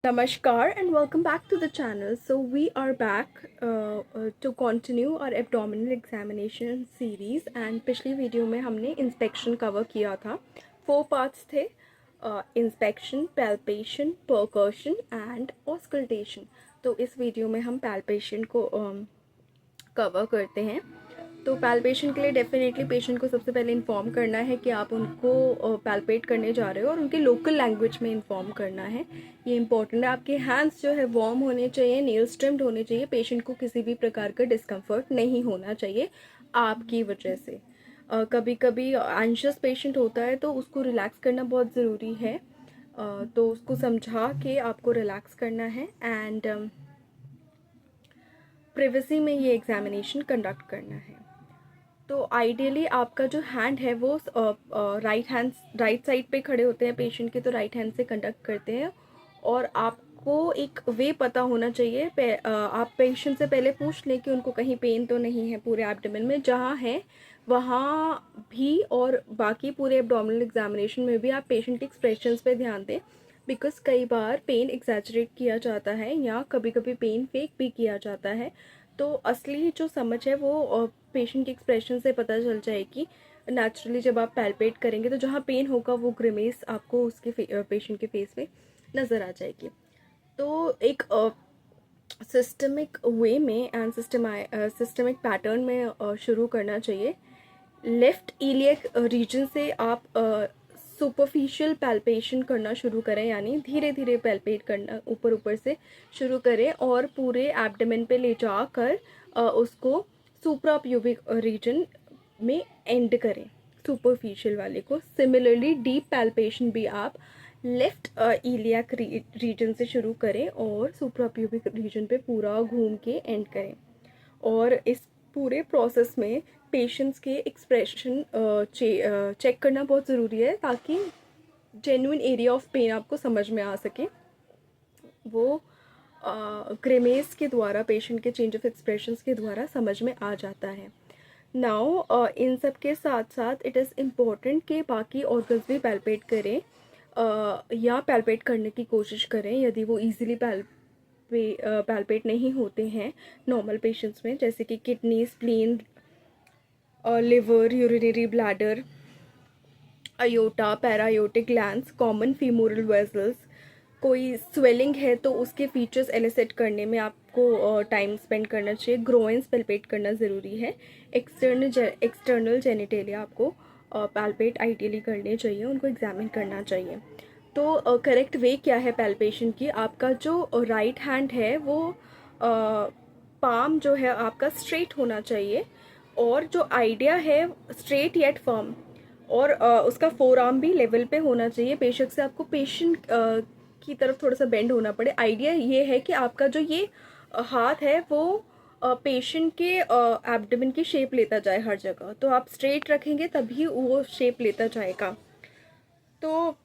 Namaskar and welcome back to the channel. So we are back to continue our abdominal examination series and पिछली video में हमने inspection cover किया था। 4 parts थे, inspection, palpation, परकर्शन and auscultation. तो इस video में हम पैल्पेशन को कवर करते हैं। तो पैल्पेशन के लिए डेफिनेटली पेशेंट को सबसे पहले इन्फॉर्म करना है कि आप उनको पैल्पेट करने जा रहे हो और उनके लोकल लैंग्वेज में इन्फॉर्म करना है। ये इंपॉर्टेंट है। आपके हैंड्स जो है वार्म होने चाहिए, नेल्स ट्रिम्ड होने चाहिए। पेशेंट को किसी भी प्रकार का डिस्कम्फर्ट नहीं होना चाहिए आपकी वजह से। कभी कभी एंशियस पेशेंट होता है तो उसको रिलैक्स करना बहुत ज़रूरी है। तो उसको समझा के आपको रिलैक्स करना है एंड प्रिवेसी में ये एग्जामिनेशन कंडक्ट करना है। तो आइडियली आपका जो हैंड है वो राइट साइड पे खड़े होते हैं पेशेंट के, तो राइट हैंड से कंडक्ट करते हैं। और आपको एक वे पता होना चाहिए, आप पेशेंट से पहले पूछ लें कि उनको कहीं पेन तो नहीं है पूरे एब्डोमेन में। जहाँ है वहाँ भी और बाकी पूरे एब्डोमिनल एग्जामिनेशन में भी आप पेशेंट के एक्सप्रेशंस पे ध्यान दें, बिकॉज कई बार पेन एग्जैजरेट किया जाता है या कभी कभी पेन फेक भी किया जाता है। तो असली जो समझ है वो पेशेंट के एक्सप्रेशन से पता चल जाएगी। नेचुरली जब आप पैल्पेट करेंगे तो जहाँ पेन होगा वो ग्रिमेस आपको उसके पेशेंट के फेस पे नज़र आ जाएगी। तो एक सिस्टमिक वे में एंड सिस्टमिक पैटर्न में शुरू करना चाहिए। लेफ्ट इलियक रीजन से आप सुपरफिशियल पैल्पेशन करना शुरू करें, यानी धीरे धीरे पैल्पेट करना ऊपर ऊपर से शुरू करें और पूरे एब्डोमेन पे ले जाकर उसको सुप्राप्यूबिक रीजन में एंड करें, सुपरफिशियल वाले को। सिमिलरली डीप पैल्पेशन भी आप लेफ्ट इलियक रीजन से शुरू करें और सुप्राप्यूबिक रीजन पे पूरा घूम के एंड करें। और इस पूरे प्रोसेस में पेशेंट्स के एक्सप्रेशन चेक करना बहुत ज़रूरी है ताकि जेन्युइन एरिया ऑफ पेन आपको समझ में आ सके। वो ग्रेमेस के द्वारा, पेशेंट के चेंज ऑफ एक्सप्रेशंस के द्वारा समझ में आ जाता है। नाउ इन सब के साथ साथ इट इज़ इम्पॉर्टेंट कि बाकी ऑर्गन्स भी पैल्पेट करें या पैल्पेट करने की कोशिश करें यदि वो ईजिली पैल्पेट नहीं होते हैं नॉर्मल पेशेंट्स में, जैसे कि kidney, spleen, liver, urinary bladder, aorta, paraaortic glands, common femoral vessels. कोई स्वेलिंग है तो उसके फीचर्स एलिसिट करने में आपको टाइम स्पेंड करना चाहिए। ग्रोइंस पैल्पेट करना ज़रूरी है। एक्सटर्नल जेनिटेलिया आपको पैल्पेट आइडियली करने चाहिए, उनको एग्जामिन करना चाहिए। तो करेक्ट वे क्या है पैल्पेशन की? आपका जो राइट हैंड है वो पाम जो है आपका स्ट्रेट होना चाहिए, और जो आइडिया है स्ट्रेट येट फर्म, और उसका फोर आर्म भी लेवल पे होना चाहिए। बेशक से आपको पेशेंट की तरफ थोड़ा सा बेंड होना पड़े। आइडिया ये है कि आपका जो ये हाथ है वो पेशेंट के एब्डोमेन की शेप लेता जाए हर जगह। तो आप स्ट्रेट रखेंगे तभी वो शेप लेता जाएगा। तो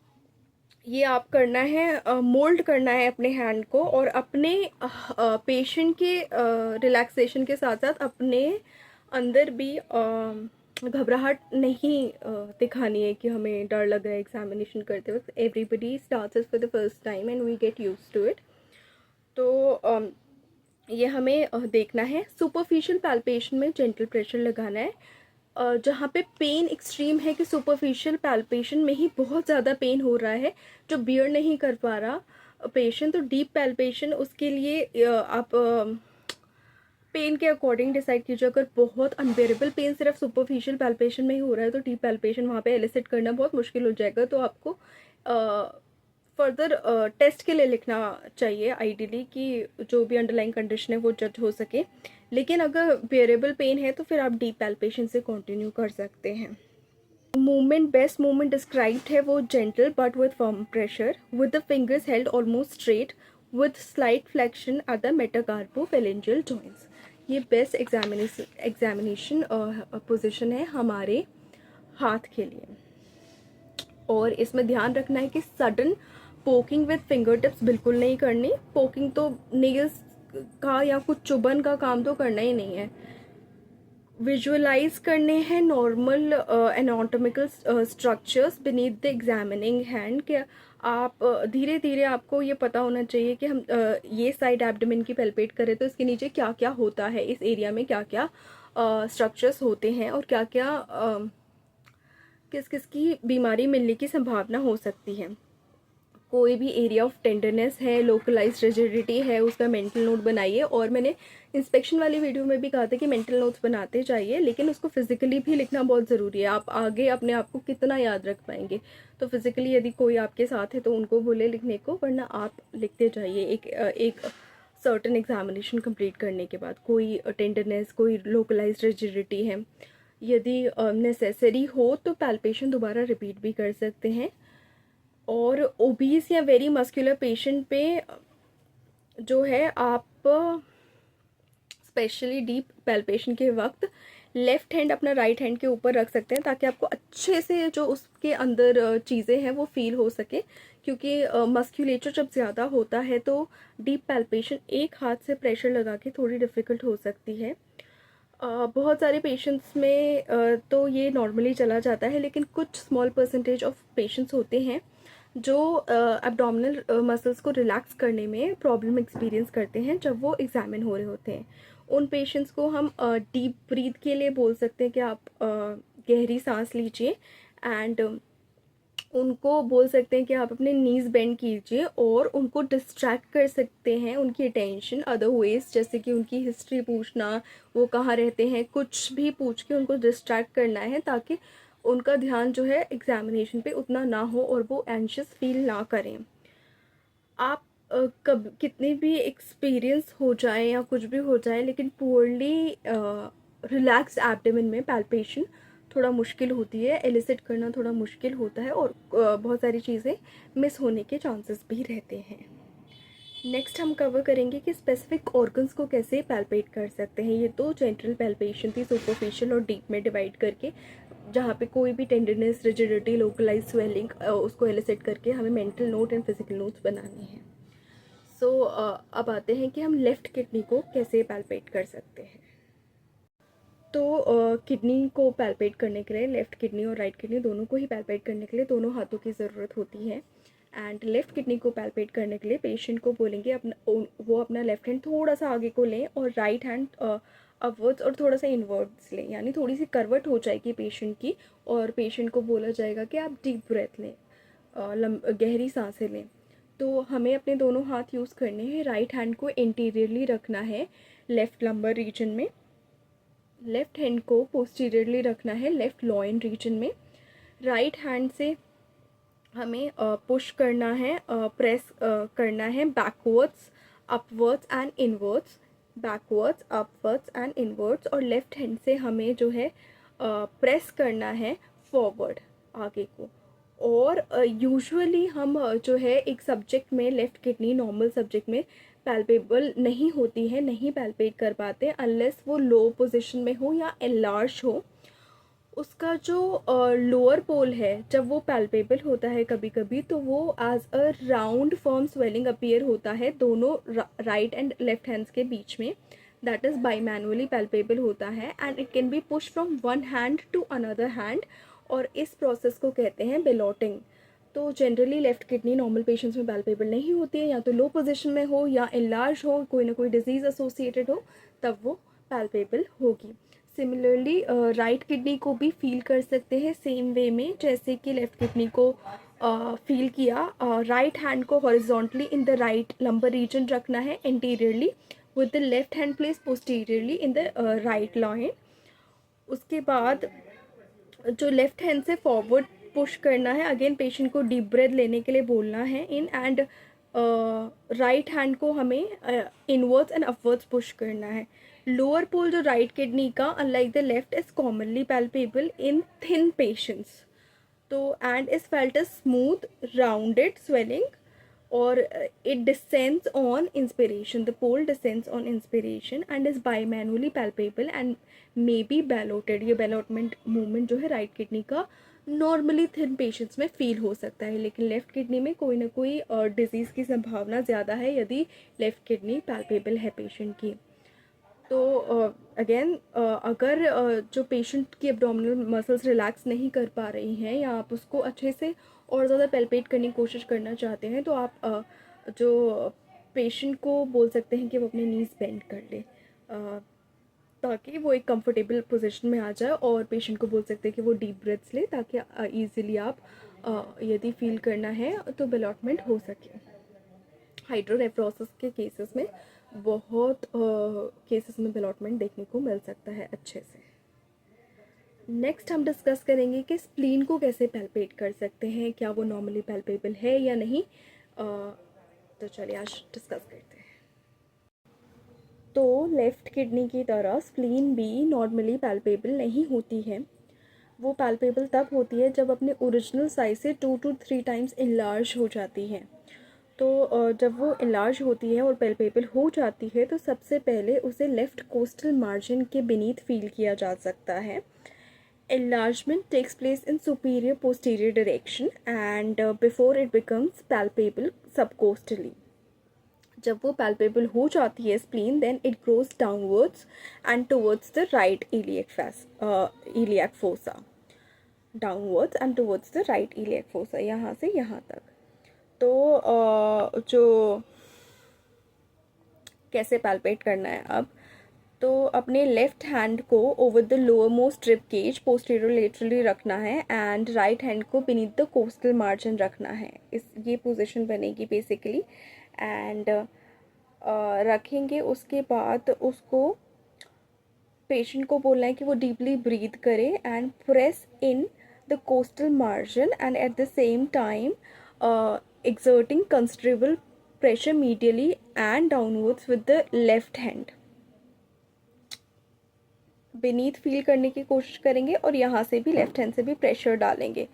ये आप करना है, मोल्ड करना है अपने हैंड को, और अपने पेशेंट के रिलैक्सेशन के साथ साथ अपने अंदर भी घबराहट नहीं दिखानी है कि हमें डर लग रहा है एग्जामिनेशन करते वक्त। Everybody starts for the first time and we get used to it. तो ये हमें देखना है। सुपरफिशियल पैल्पेशन में जेंटल प्रेशर लगाना है। जहाँ पे पेन एक्सट्रीम है कि सुपरफिशियल पैल्पेशन में ही बहुत ज़्यादा पेन हो रहा है जो बियर नहीं कर पा रहा पेशेंट, तो डीप पैल्पेशन उसके लिए आप पेन के अकॉर्डिंग डिसाइड कीजिए। अगर बहुत अनबेरेबल पेन सिर्फ सुपरफिशियल पैल्पेशन में ही हो रहा है तो डीप पैल्पेशन वहाँ पे एलिसिट करना बहुत मुश्किल हो जाएगा। तो आपको फर्दर टेस्ट के लिए लिखना चाहिए आइडियली कि जो भी अंडरलाइंग कंडीशन है वो जज हो सके। लेकिन अगर बेरेबल पेन है तो फिर आप डीप पैल्पेशन से कंटिन्यू कर सकते हैं। मूवमेंट, बेस्ट मूवमेंट डिस्क्राइब्ड है वो gentle but with firm pressure, with the fingers held almost straight, with slight flexion at the metacarpophalangeal joints. ये बेस्ट एग्जामिनेशन पोजिशन है हमारे हाथ के लिए। और इसमें ध्यान रखना है कि sudden poking with finger tips बिल्कुल नहीं करनी। पोकिंग तो नेल्स का या कुछ चुभन का काम तो करना ही नहीं है। विजुअलाइज करने हैं normal anatomical structures beneath the examining hand, के आप धीरे धीरे आपको ये पता होना चाहिए कि हम ये साइड एब्डोमेन की पैल्पेट करें तो इसके नीचे क्या क्या होता है, इस एरिया में क्या क्या स्ट्रक्चर्स होते हैं और क्या क्या किस किस की बीमारी मिलने की संभावना हो सकती है। कोई भी एरिया ऑफ टेंडरनेस है, लोकलाइज्ड रिजिडिटी है, उसका मेंटल नोट बनाइए। और मैंने इंस्पेक्शन वाली वीडियो में भी कहा था कि मेंटल नोट्स बनाते जाइए, लेकिन उसको फिजिकली भी लिखना बहुत ज़रूरी है। आप आगे अपने आप को कितना याद रख पाएंगे, तो फिजिकली यदि कोई आपके साथ है तो उनको बोले लिखने को, वरना आप लिखते जाइए। एक सर्टन एग्जामिनेशन कंप्लीट करने के बाद कोई टेंडरनेस, कोई लोकलाइज्ड रिजिडिटी है, यदि नेसेसरी हो तो पैल्पेशन दोबारा रिपीट भी कर सकते हैं। और ओबीस या वेरी मस्कुलर पेशेंट पे जो है आप स्पेशली डीप पैल्पेशन के वक्त लेफ़्ट हैंड अपना राइट हैंड के ऊपर रख सकते हैं, ताकि आपको अच्छे से जो उसके अंदर चीज़ें हैं वो फील हो सके। क्योंकि मस्क्यूलेचर जब ज़्यादा होता है तो डीप पैल्पेशन एक हाथ से प्रेशर लगा के थोड़ी डिफ़िकल्ट हो सकती है। बहुत सारे पेशेंट्स में तो ये नॉर्मली चला जाता है, लेकिन कुछ स्मॉल परसेंटेज ऑफ पेशेंट्स होते हैं जो एब्डोमिनल मसल्स को रिलैक्स करने में प्रॉब्लम एक्सपीरियंस करते हैं जब वो एग्जामिन हो रहे होते हैं। उन पेशेंट्स को हम डीप ब्रीथ के लिए बोल सकते हैं कि आप गहरी सांस लीजिए, एंड उनको बोल सकते हैं कि आप अपने नीज़ बेंड कीजिए, और उनको डिस्ट्रैक्ट कर सकते हैं उनकी अटेंशन अदर वेज, जैसे कि उनकी हिस्ट्री पूछना, वो कहाँ रहते हैं, कुछ भी पूछ के उनको डिस्ट्रैक्ट करना है, ताकि उनका ध्यान जो है एग्जामिनेशन पे उतना ना हो और वो एंशियस फील ना करें। आप कब कितने भी एक्सपीरियंस हो जाए या कुछ भी हो जाए, लेकिन पुअरली रिलैक्स एब्डोमेन में पैल्पेशन थोड़ा मुश्किल होती है, एलिसिट करना थोड़ा मुश्किल होता है, और बहुत सारी चीज़ें मिस होने के चांसेस भी रहते हैं। नेक्स्ट हम कवर करेंगे कि स्पेसिफिक ऑर्गन्स को कैसे पैल्पेट कर सकते हैं। ये तो जनरल पैल्पेशन थी, सुपरफिशियल और डीप में डिवाइड करके, जहाँ पे कोई भी टेंडरनेस, रिजिडिटी, लोकलाइज स्वेलिंग उसको एलिसिट करके हमें mental note and physical notes बनाने हैं। सो अब आते हैं कि हम लेफ़्ट किडनी को कैसे पैल्पेट कर सकते हैं। तो किडनी को पैल्पेट करने के लिए, लेफ़्ट किडनी और राइट किडनी दोनों को ही पैल्पेट करने के लिए दोनों हाथों की ज़रूरत होती है। एंड लेफ़्ट किडनी को पैल्पेट करने के लिए पेशेंट को बोलेंगे वो अपना लेफ़्ट हैंड थोड़ा सा आगे को लें और राइट हैंड अपवर्ड्स और थोड़ा सा इनवर्ड्स लें, यानी थोड़ी सी करवट हो जाएगी पेशेंट की, और पेशेंट को बोला जाएगा कि आप डीप ब्रेथ लें, गहरी सांसें लें। तो हमें अपने दोनों हाथ यूज़ करने हैं। राइट हैंड को इंटीरियरली रखना है लेफ़्ट लंबर रीजन में, लेफ़्ट हैंड को पोस्टीरियरली रखना है लेफ़्ट लॉइन रीजन में। राइट हैंड से हमें पुश करना है, प्रेस करना है backwards, upwards and inwards, backwards, upwards and inwards. और लेफ़्ट हैंड से हमें जो है प्रेस करना है फॉरवर्ड, आगे को। और यूजुअली हम जो है एक सब्जेक्ट में लेफ़्ट किडनी नॉर्मल सब्जेक्ट में पैल्पेबल नहीं होती है, नहीं पैल्पेट कर पाते अनलेस वो लो पोजीशन में हो या एनलार्ज हो। उसका जो लोअर पोल है जब वो पैल्पेबल होता है कभी कभी, तो वो as a round firm swelling appear होता है दोनों राइट एंड लेफ्ट हैंड्स के बीच में। That is by manually palpable होता है, and it can be push from one hand to another hand, और इस प्रोसेस को कहते हैं बेलोटिंग। तो generally left kidney normal patients में पैल्पेबल नहीं होती है, या तो लो पोजीशन में हो या एनलार्ज हो, कोई ना कोई डिजीज़ एसोसिएटेड हो, तब वो पैल्पेबल होगी। सिमिलरली राइट किडनी को भी फील कर सकते हैं सेम वे में जैसे कि लेफ़्ट किडनी को फील किया। राइट हैंड को horizontally in the right lumbar region रखना है anteriorly, with the left hand place posteriorly in the right loin. उसके बाद जो लेफ़्ट हैंड से फॉरवर्ड पुश करना है, अगेन पेशेंट को डीप ब्रेथ लेने के लिए बोलना है इन, एंड राइट हैंड को हमें इनवर्ड्स एंड अपवर्ड्स पुश करना है। लोअर पोल जो राइट किडनी का unlike the left is commonly palpable in thin patients, तो and is felt a smooth rounded swelling, or it descends on inspiration. The pole descends on inspiration and is bimanually palpable and may be balloted. ये ballotment movement जो है right kidney का normally thin patients में feel हो सकता है, लेकिन left kidney में कोई ना कोई डिजीज़ की संभावना ज़्यादा है यदि लेफ़्ट किडनी पैल्पेबल है पेशेंट की। तो अगेन अगर जो पेशेंट की एब्डोमिनल मसल्स रिलैक्स नहीं कर पा रही हैं या आप उसको अच्छे से और ज़्यादा पैल्पेट करने की कोशिश करना चाहते हैं, तो आप जो पेशेंट को बोल सकते हैं कि वो अपने नीज़ बेंड कर ले, ताकि वो एक कंफर्टेबल पोजीशन में आ जाए, और पेशेंट को बोल सकते हैं कि वो डीप ब्रेथ्स ले, ताकि ईज़िली आप यदि फील करना है तो बेलॉटमेंट हो सके। हाइड्रोनेफ्रोसिस के केसेस में बहुत केसेस में बेलॉटमेंट देखने को मिल सकता है अच्छे से। नेक्स्ट हम डिस्कस करेंगे कि स्प्लीन को कैसे पैल्पेट कर सकते हैं, क्या वो नॉर्मली पैल्पेबल है या नहीं। तो चलिए आज डिस्कस करते हैं। तो लेफ़्ट किडनी की तरह स्प्लीन भी नॉर्मली पैल्पेबल नहीं होती है। वो पैल्पेबल तब होती है जब अपने ओरिजिनल साइज से 2 to 3 टाइम्स इनलार्ज हो जाती है। तो जब वो इनलार्ज होती है और पैल्पेबल हो जाती है, तो सबसे पहले उसे लेफ़्ट कोस्टल मार्जिन के बीनीथ फील किया जा सकता है। Enlargement takes place in superior posterior direction and before it becomes palpable subcostally. जब वो palpable हो जाती है spleen, then it grows downwards and towards the right iliac fossa. Downwards and towards the right iliac fossa, यहाँ से यहाँ तक। तो जो कैसे palpate करना है अब, तो अपने लेफ़्ट हैंड को over the lower most rib cage posterior laterally रखना है एंड राइट हैंड को बीनीथ द कोस्टल मार्जिन रखना है। ये पोजीशन बनेगी बेसिकली। एंड रखेंगे, उसके बाद उसको पेशेंट को बोलना है कि वो डीपली ब्रीथ करे and press in the costal margin and at the same time exerting considerable pressure medially and downwards with the left hand. Beneath feel करने की कोशिश करेंगे और यहाँ से भी लेफ्ट हैंड से भी प्रेशर डालेंगे।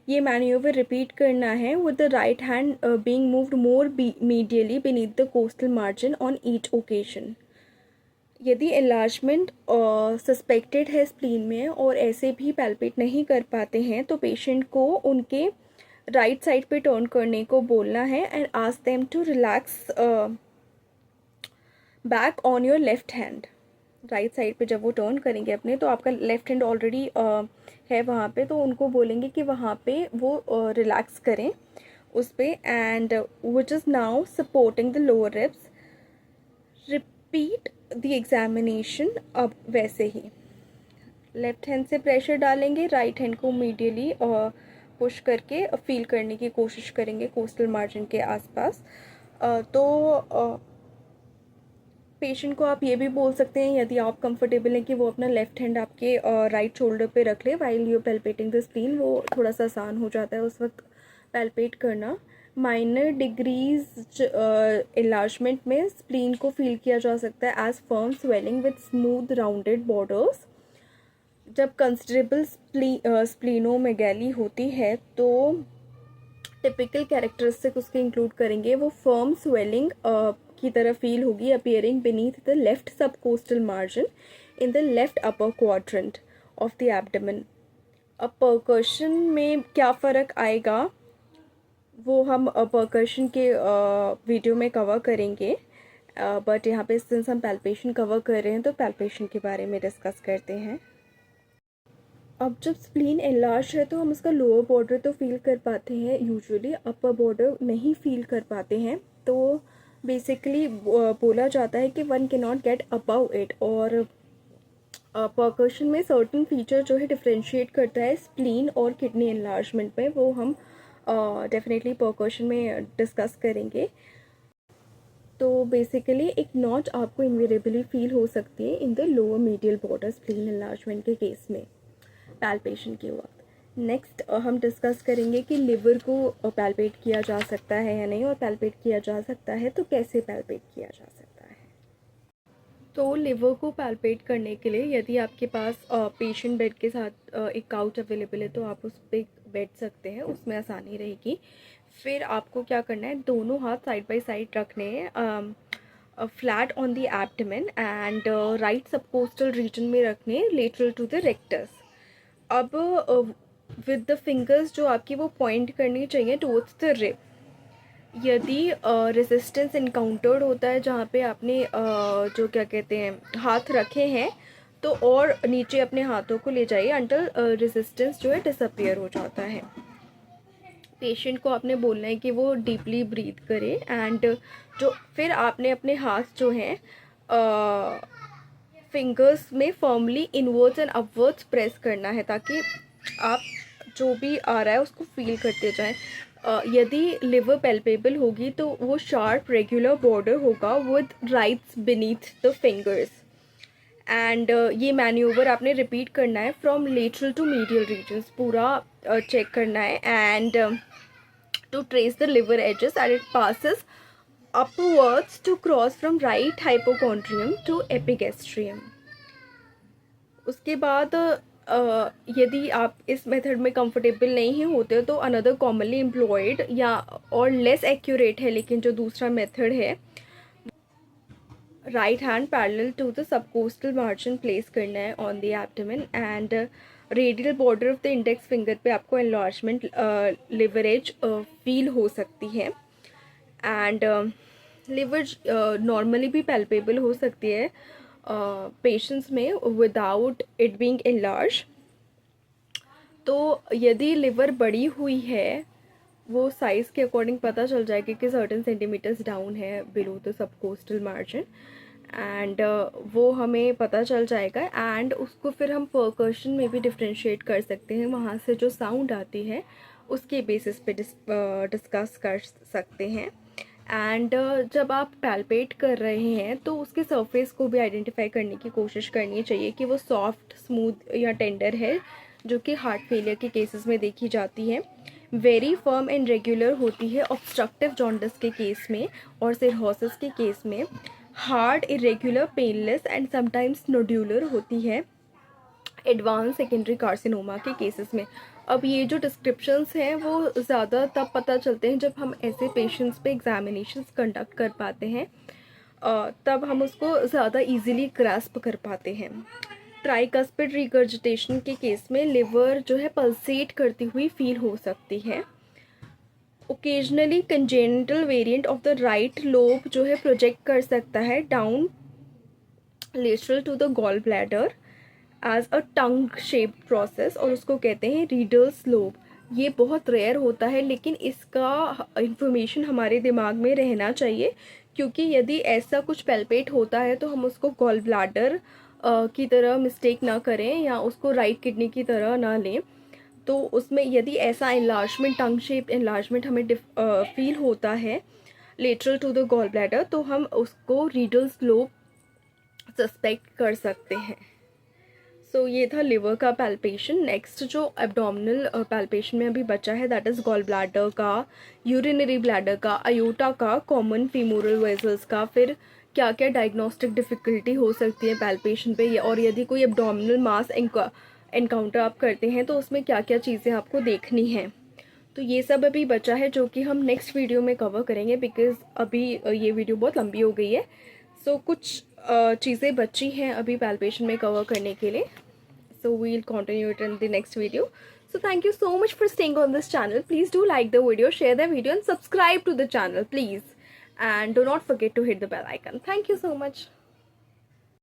ये मैन्यूवर रिपीट करना है with the right hand being moved more medially beneath the costal margin on each occasion. यदि एनलार्जमेंट सस्पेक्टेड है स्प्लीन में और ऐसे भी पैल्पेट नहीं कर पाते हैं, तो पेशेंट को उनके राइट साइड पे टर्न करने को बोलना है and ask them to relax back on your left hand. Right side पे जब वो टर्न करेंगे अपने, तो आपका लेफ्ट हैंड ऑलरेडी है वहाँ पे, तो उनको बोलेंगे कि वहाँ पे वो रिलैक्स करें उस पर, and which is now supporting the lower ribs. Repeat the examination अब वैसे ही। लेफ्ट हैंड से प्रेशर डालेंगे, राइट हैंड को मीडियली पुश करके फील करने की कोशिश करेंगे कोस्टल मार्जिन के आसपास। तो पेशेंट को आप ये भी बोल सकते हैं, यदि आप कंफर्टेबल हैं, कि वो अपना लेफ्ट हैंड आपके राइट शोल्डर पे रख ले वाइल यू पैल्पेटिंग द स्प्लीन। वो थोड़ा सा आसान हो जाता है उस वक्त पैल्पेट करना। माइनर डिग्रीज एनलार्जमेंट में स्प्लीन को फील किया जा सकता है as firm swelling with smooth rounded borders. जब कंसिडरेबल स्प्लीनोमेगैली होती है, तो टिपिकल कैरेक्टरिस्टिक उसके इंक्लूड करेंगे, वो फर्म स्वेलिंग की तरह फील होगी अपियरिंग बीनीथ द लेफ्ट सब coastal margin in the left upper quadrant of the abdomen. अब परकशन में क्या फ़र्क आएगा वो हम परकशन के वीडियो में कवर करेंगे, बट यहाँ पे सिंस हम पैल्पेशन कवर कर रहे हैं, तो पैल्पेशन के बारे में डिस्कस करते हैं। अब जब स्प्लीन एनलार्ज है, तो हम उसका लोअर बॉर्डर तो फील कर पाते हैं, यूजुअली अपर बॉर्डर नहीं फील कर पाते हैं। तो बेसिकली बोला जाता है कि one can not gate above it. और परकशन में सर्टन फीचर जो है डिफ्रेंशिएट करता है स्प्लीन और किडनी एनलार्जमेंट में, वो हम डेफिनेटली परकशन में डिस्कस करेंगे। तो बेसिकली एक नॉच आपको इनवेरेबली फील हो सकती है in the lower medial border spleen enlargement के केस में पैल्पेशन के वक्त। नेक्स्ट हम डिस्कस करेंगे कि लिवर को पैल्पेट किया जा सकता है या नहीं, और पैल्पेट किया जा सकता है तो कैसे पैल्पेट किया जा सकता है। तो लिवर को पैल्पेट करने के लिए यदि आपके पास पेशेंट बेड के साथ एक काउच अवेलेबल है, तो आप उस पर बैठ सकते हैं, उसमें आसानी रहेगी। फिर आपको क्या करना है, दोनों हाथ साइड बाय साइड रखने हैं flat on the abdomen and right subcostal region में रखने लेटरल टू द रेक्टस। अब विद द फिंगर्स जो आपकी वो पॉइंट करनी चाहिए टुवर्ड्स द रिब। यदि रेजिस्टेंस इनकाउंटर्ड होता है जहाँ पे आपने जो क्या कहते हैं हाथ रखे हैं, तो और नीचे अपने हाथों को ले जाइए अंटिल रेजिस्टेंस जो है डिसअपियर हो जाता है। पेशेंट को आपने बोलना है कि वो डीपली ब्रीथ करे, एंड जो फिर आपने अपने हाथ जो हैं फिंगर्स में firmly inwards and upwards press करना है, ताकि आप जो भी आ रहा है उसको फील करते जाएं। यदि लिवर पैल्पेबल होगी तो वो शार्प रेगुलर बॉर्डर होगा with rights beneath the fingers, and ये मैन्यूवर आपने रिपीट करना है from lateral to medial regions, पूरा चेक करना है, and to trace the liver edges and it passes upwards to cross from right hypochondrium to epigastrium। उसके बाद यदि आप इस मेथड में कंफर्टेबल नहीं होते तो अनदर कॉमनली एम्प्लॉयड या और लेस एक्यूरेट है लेकिन जो दूसरा मेथड है, right hand parallel to the subcostal margin place करना है on the abdomen, and radial border of the index finger पे आपको एनलार्जमेंट लिवरेज फील हो सकती है, एंड लिवर नॉर्मली भी पैल्पेबल हो सकती है पेशेंट्स में विदाउट इट बीइंग एनलार्ज। तो यदि लिवर बड़ी हुई है वो साइज़ के अकॉर्डिंग पता चल जाएगा कि सर्टेन सेंटीमीटर्स डाउन है below the subcostal margin, and वो हमें पता चल जाएगा, एंड उसको फिर हम परकशन में भी डिफ्रेंशिएट कर सकते हैं, वहाँ से जो साउंड आती है उसके बेसिस पे डिस्कस कर सकते हैं। एंड जब आप पैल्पेट कर रहे हैं तो उसके सरफेस को भी आइडेंटिफाई करने की कोशिश करनी चाहिए कि वो सॉफ्ट, स्मूथ या टेंडर है, जो कि हार्ट फेलियर के केसेस में देखी जाती है। वेरी फर्म एंड रेगुलर होती है ऑब्स्ट्रक्टिव जॉन्डिस के केस में और सिरहोसिस के केस में। Hard, irregular, painless and sometimes nodular होती है एडवांस सेकेंडरी कार्सिनोमा के केसेस में। अब ये जो डिस्क्रिप्शंस हैं वो ज़्यादा तब पता चलते हैं जब हम ऐसे पेशेंट्स पे एग्जामिनेशंस कंडक्ट कर पाते हैं, तब हम उसको ज़्यादा इजीली ग्रास्प कर पाते हैं। ट्राइकस्पिड रिगर्जिटेशन के केस में लिवर जो है पल्सेट करती हुई फील हो सकती है। Occasionally congenital variant of the right lobe जो है प्रोजेक्ट कर सकता है down lateral to the gall bladder as a tongue shaped process, और उसको कहते हैं रीडल्स लोब। ये बहुत रेयर होता है लेकिन इसका इंफॉर्मेशन हमारे दिमाग में रहना चाहिए, क्योंकि यदि ऐसा कुछ पैल्पेट होता है तो हम उसको गॉल ब्लैडर की तरह मिस्टेक ना करें या उसको राइट किडनी की तरह ना लें। तो उसमें यदि ऐसा एनलार्जमेंट, टंग शेप एनलार्जमेंट हमें फील होता है lateral to the gall bladder, तो हम उसको रीडल्स लोब सस्पेक्ट कर सकते हैं। सो ये था लिवर का पैल्पेशन। नेक्स्ट जो एब्डोमिनल पैल्पेशन में अभी बचा है दैट इज़ गॉल ब्लैडर का, यूरिनरी ब्लैडर का, अयोटा का, कॉमन फीमोरल वेसल्स का। फिर क्या क्या डायग्नोस्टिक डिफ़िकल्टी हो सकती है पैल्पेशन पे, और यदि कोई एब्डोमिनल मास एनकाउंटर आप करते हैं तो उसमें क्या क्या चीज़ें आपको देखनी हैं। तो ये सब अभी बचा है जो कि हम नेक्स्ट वीडियो में कवर करेंगे, बिकॉज़ अभी ये वीडियो बहुत लंबी हो गई है। सो कुछ चीज़ें बची हैं अभी पैल्पेशन में कवर करने के लिए। So we'll continue it in the next video. So thank you so much for staying on this channel. Please do like the video, share the video and subscribe to the channel please. And do not forget to hit the bell icon. Thank you so much.